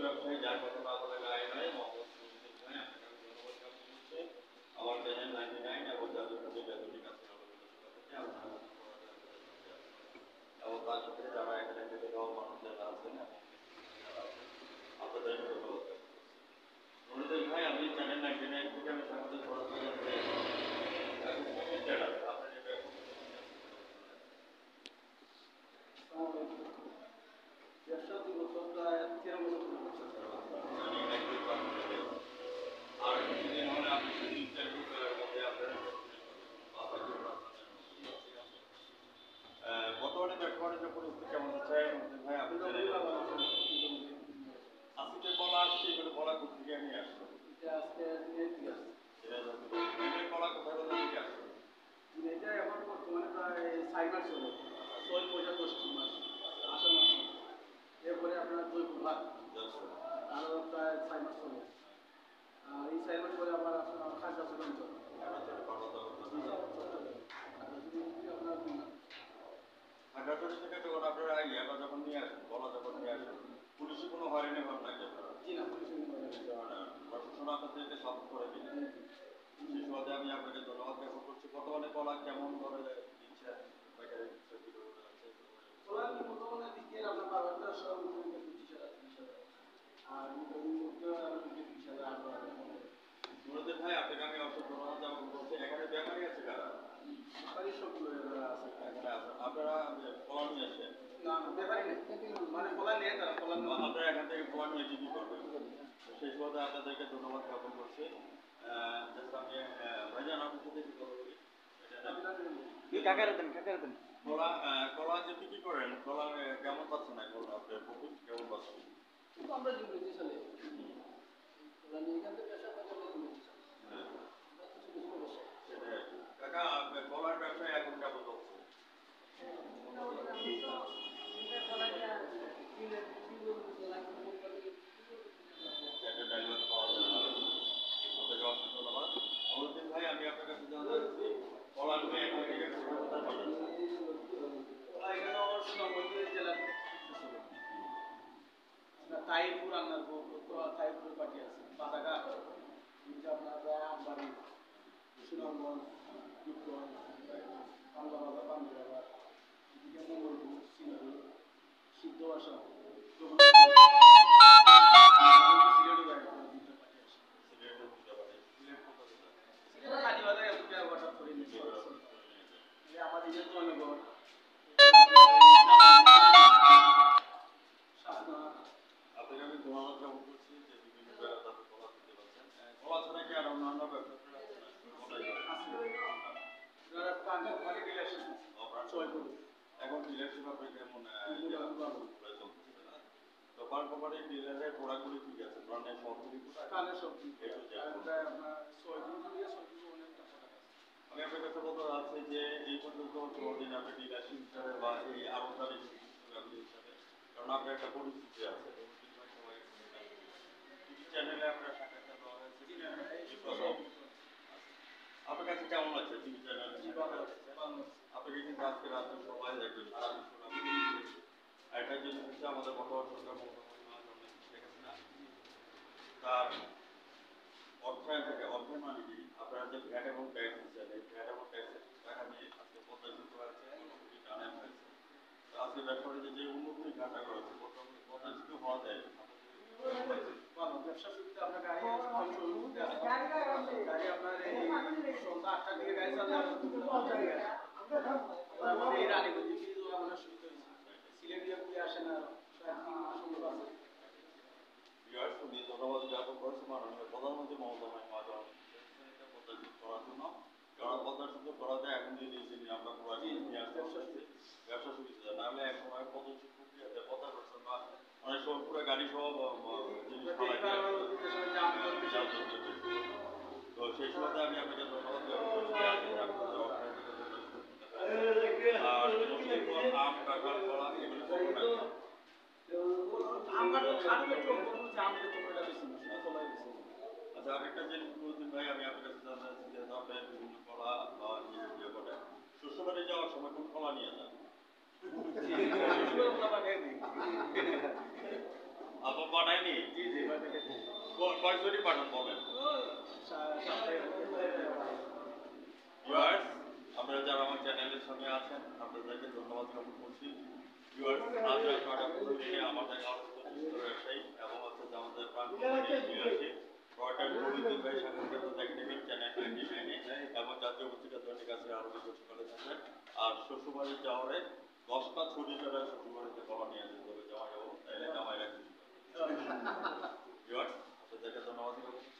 ব্যবসায়ী যার কথা না বলে গায়ে নাই মোহাম্মদ সুরুদ্দিন ভাই আপনাকে আমি ধন্যবাদ জ্ঞাপন করছি আমার চ্যানেল 99 এবং যাদের প্রতি যতটুকু আছে এবং তার সাথে যারা এখানে থেকে যাওয়া মানুষ যারা আছেন আপনাদের ধন্যবাদ নুরুদ্দিন ভাই আমি চ্যানেল 99 থেকে আমি স্বাগত জানাচ্ছি বর্তমানে ব্যবসা পরিস্থিতি কেমন হচ্ছে ভাই আপনি আজকে কলা আসছে এগুলো কলা কোথেকে নিয়ে আসছো আজকে কলা কোথায় কোথা থেকে আসছো এটা এখন বর্তমানে প্রায় 6 মাস চলে 6 মাস আসা মাস এরপরে আপনার 2 ভাগ আরও প্রায় 6 মাস চলে আর এই 6 মাস পরে আবার আপনার খাদ্য চলে খাগড়াছড়ি থেকে যখন আপনারা ইয়াটা যখন নিয়ে আসেন বলা যখন নিয়ে আসেন পুলিশে কোনো হয়রানি হন নাকি জি না পুলিশে প্রশাসন আপনাদেরকে সাপোর্ট করে দিন সেই সুবাদে আমি আপনাকে ধন্যবাদ জ্ঞাপন করছি বর্তমানে কলা কেমন করে দিচ্ছেন কলা বর্তমানে দিচ্ছে আপনার 12টা আর নুরুদ্দিন ভাই আপনাকে আমি অসংখ্য ধন্যবাদ জ্ঞাপন করছি এখানে ব্যাপারী আছে কারা সবগুলো আছে এখানে আছেন আপনারা কলা নিয়ে আসেন না ব্যাপারী নেই মানে কলা নিয়ে তারা কলা আপনারা এখান থেকে কলা নিয়ে বিক্রি করবেন সেই সুবাদে আপনাদেরকে ধন্যবাদ জ্ঞাপন করছি আমি ভাইজান আপনার সাথে একটু কথা বলি কলা কলা যে বিক্রি করেন কলা কেমন পাচ্ছেন এখন আপনার প্রফিট কেমন পাচ্ছেন আমরা জীবনে চলে কলা নিয়ে এখান থেকে কাকা কলার ব্যবসায় এখন কেমন চলছে ভাই আমি আপনার কাছে জানতে চাচ্ছি কলা নিয়ে এখান থেকে তাইপুর আনার তাইপুর পার্টি আছে বাদাঘাট আপনার আমবাড়ি সুনামগঞ্জ বাংলা বাজার পাঞ্জাবাদ এদিকে মঙ্গলপুর সিন্ধুর সিদ্ধ আসা আমাদের জনগণ আপনাকে আমি ধন্যবাদ জ্ঞাপন করছি যে বিভিন্ন জায়গায় আপনি কলা দিতে পারছেন কলা ছাড়া কি আর অন্যান্য ব্যবসা এখন ডিলারশিপ আপনি কেমন তো পার কোম্পানি ডিলারের প্রোডাক্টগুলি ঠিক আছে ব্র্যান্ডের সব আমি আপনার কাছে বলতে চাচ্ছি যে এই পর্যন্ত কোনোদিন আপনি ডিলারশিপ হিসাবে বা এই আরোদারি হিসাবে কারণ আপনার একটা পরিস্থিতি আছে চ্যানেলে আপনার সাক্ষাৎকার দেওয়া হয়েছে আপনার কাছে কেমন লাগছে টিভি চ্যানেলে আপনাকে কিন্তু আজকে রাত্রে সবাই দেখবে সারা বিশ্ব একটা জিনিস হচ্ছে আমাদের বর্তমান সরকার তার অর্থায়ন থেকে অর্থের মানে কি আপনারা যে ভ্যাট এবং ট্যাক্স দিচ্ছেন এই ভ্যাট এবং ট্যাক্সের টাকা নিয়ে আজকে প্রত্যাশিত হয়েছে জানানো হয়েছে আজকে ব্যবসায়ী যে উন্নতি ঘাটা করেছে প্রত্যাশিত হওয়া যায় ব্যবসা শুরুতে আপনার গাড়ি আপনার এই সন্ধ্যা 8টার দিকে গাড়ি চালাতে এই রানীগঞ্জ আমরা শুরু করেছি সিলেটিয়া দিয়ে আসে না ধন্যবাদ জ্ঞাপন করছি মাননীয় প্রধানমন্ত্রী মমতা প্রত্যাশিত করার জন্য কারণ প্রত্যাশিত করা যায় এখন যদি আমরা পুরো নিয়ে আসতে ব্যবসা সুবিধা নাহলে এক সময় প্রদর্শিত প্রক্রিয়াতে 50% বা অনেক সময় পুরো গাড়ি সহ জিনিস তো সেই সময় আমি আপনাকে ধন্যবাদ জ্ঞাপন করছি আম কাঁঠাল কলা এগুলো আচ্ছা আরেকটা জিনিস বলছেন ভাই আমি আপনার কাছে জানতে চাচ্ছি যে আপনার বিভিন্ন কলা বা ইয়ে করে শ্বশুরবাড়ি যাওয়ার সময় কোন কলা নিয়ে যান আপনার পাঠায়নি? জি জি ভাই দেখেছি। কয় ছড়ি পাঠান বলেন? সাপ্তাহিক ভিউয়ার্স, আপনারা যারা আমার চ্যানেলের সঙ্গে আছেন আপনাদেরকে ধন্যবাদ জ্ঞাপন করছি। ভিউয়ার্স, আজ রাত 9টা 15 আমাদের ব্যবসায়ী এবং হচ্ছে যে আমাদের ডিলারশিপ রয়টার প্রবৃত্তি ভাই সাংবাদিকতা দেখে নেবেন চ্যানেল 99 এবং জাতীয় পত্রিকা দৈনিক আছে আরও কিছু সকালে থাকবেন। আর শ্বশুরবাড়ির যাওয়ারে 10টা ছুটি ছাড়া শ্বশুরবাড়িতে কলা নিয়ে যেতে হবে জামাই বাবু, তাইলে জামাইরা খুশি। ভিউয়ার্স, আপনাদেরকে ধন্যবাদ জ্ঞাপন